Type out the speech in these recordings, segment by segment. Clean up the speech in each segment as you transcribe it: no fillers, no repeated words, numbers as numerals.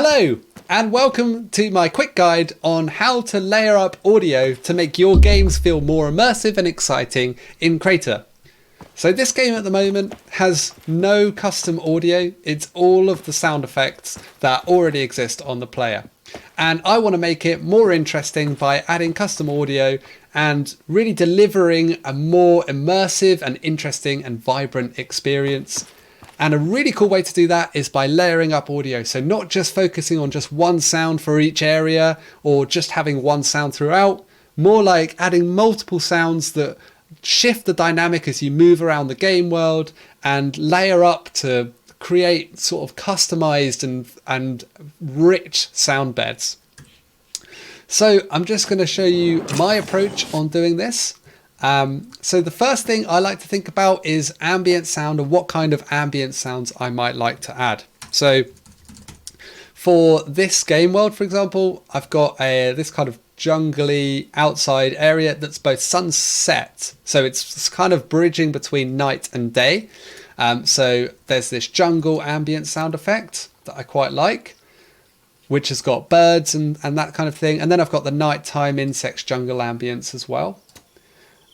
Hello and welcome to my quick guide on how to layer up audio to make your games feel more immersive and exciting in Crayta. So this game at the moment has no custom audio, it's all of the sound effects that already exist on the player. And I want to make it more interesting by adding custom audio and really delivering a more immersive and interesting and vibrant experience. And a really cool way to do that is by layering up audio. So not just focusing on just one sound for each area or just having one sound throughout, more like adding multiple sounds that shift the dynamic as you move around the game world and layer up to create sort of customized and rich sound beds. So I'm just going to show you my approach on doing this. So the first thing I like to think about is ambient sound and what kind of ambient sounds I might like to add. So for this game world, for example, I've got this kind of jungly outside area that's both sunset. So it's kind of bridging between night and day. So there's this jungle ambient sound effect that I quite like, which has got birds and that kind of thing. And then I've got the nighttime insects jungle ambience as well.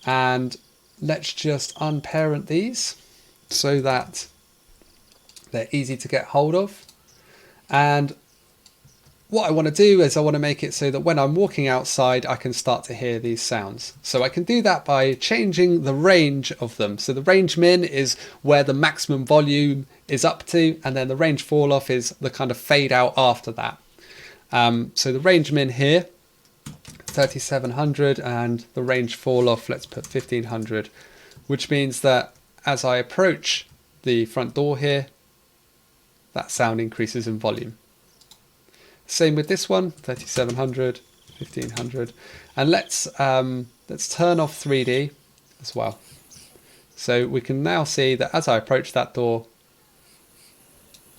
And let's just unparent these so that they're easy to get hold of. And what I want to do is I want to make it so that when I'm walking outside, I can start to hear these sounds. So I can do that by changing the range of them. So the range min is where the maximum volume is up to, and then the range fall off is the kind of fade out after that. So the range min here, 3700, and the range fall off, let's put 1500, which means that as I approach the front door here, that sound increases in volume. Same with this one, 3700, 1500, and let's turn off 3D as well. So we can now see that as I approach that door,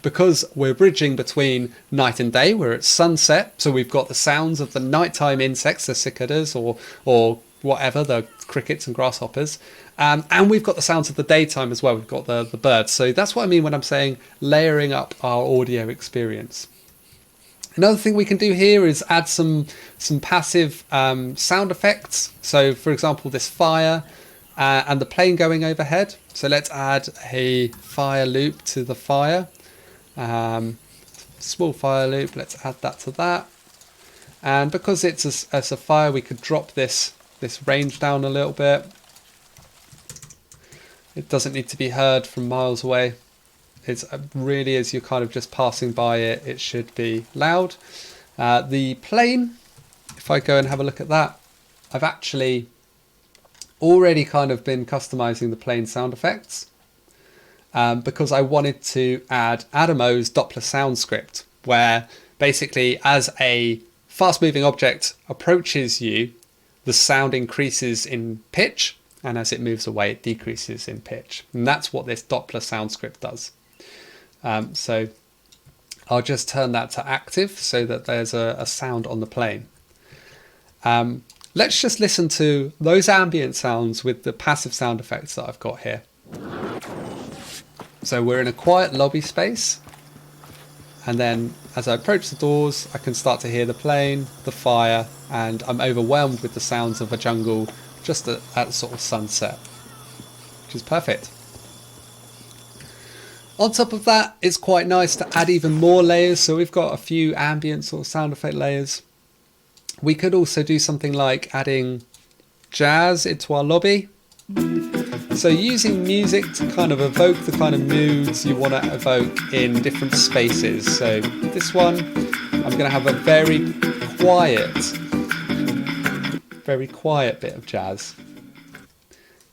because we're bridging between night and day, we're at sunset, so we've got the sounds of the nighttime insects, the cicadas or whatever, the crickets and grasshoppers, and we've got the sounds of the daytime as well. We've got the birds. So that's what I mean when I'm saying layering up our audio experience. Another thing we can do here is add some passive sound effects. So for example, this fire and the plane going overhead. So let's add a fire loop to the fire. Small fire loop, let's add that to that. And because it's a fire, we could drop this range down a little bit. It doesn't need to be heard from miles away. It's really, as you're kind of just passing by it, it should be loud. The plane, if I go and have a look at that, I've actually already kind of been customizing the plane sound effects. Because I wanted to add Adamo's Doppler sound script, where basically as a fast-moving object approaches you, the sound increases in pitch, and as it moves away, it decreases in pitch. And that's what this Doppler sound script does. So I'll just turn that to active so that there's a sound on the plane. Let's just listen to those ambient sounds with the passive sound effects that I've got here. So we're in a quiet lobby space, and then as I approach the doors, I can start to hear the plane, the fire, and I'm overwhelmed with the sounds of a jungle just at sort of sunset, which is perfect. On top of that, it's quite nice to add even more layers. So we've got a few ambient sort of sound effect layers. We could also do something like adding jazz into our lobby. So using music to kind of evoke the kind of moods you want to evoke in different spaces. So this one, I'm going to have a very quiet bit of jazz.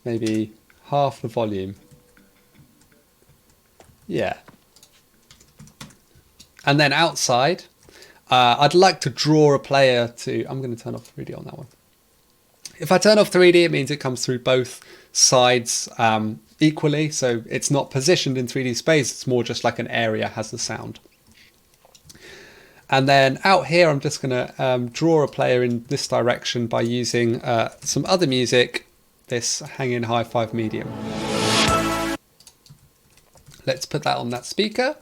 Maybe half the volume. Yeah. And then outside, I'd like to draw a player to... I'm going to turn off 3D on that one. If I turn off 3D, it means it comes through both sides equally. So it's not positioned in 3D space. It's more just like an area has the sound. And then out here, I'm just going to draw a player in this direction by using some other music, this Hang-In Hi-5 medium. Let's put that on that speaker.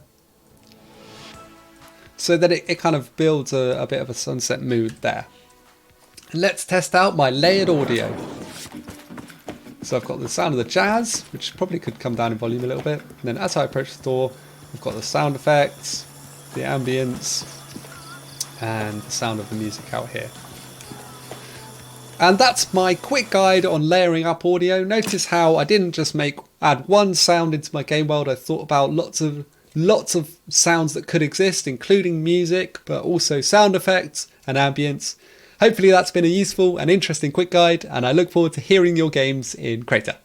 so that it kind of builds a bit of a sunset mood there. And let's test out my layered audio. So I've got the sound of the jazz, which probably could come down in volume a little bit. And then as I approach the door, I've got the sound effects, the ambience, and the sound of the music out here. And that's my quick guide on layering up audio. Notice how I didn't just add one sound into my game world. I thought about lots of sounds that could exist, including music, but also sound effects and ambience. Hopefully that's been a useful and interesting quick guide, and I look forward to hearing your games in Crayta.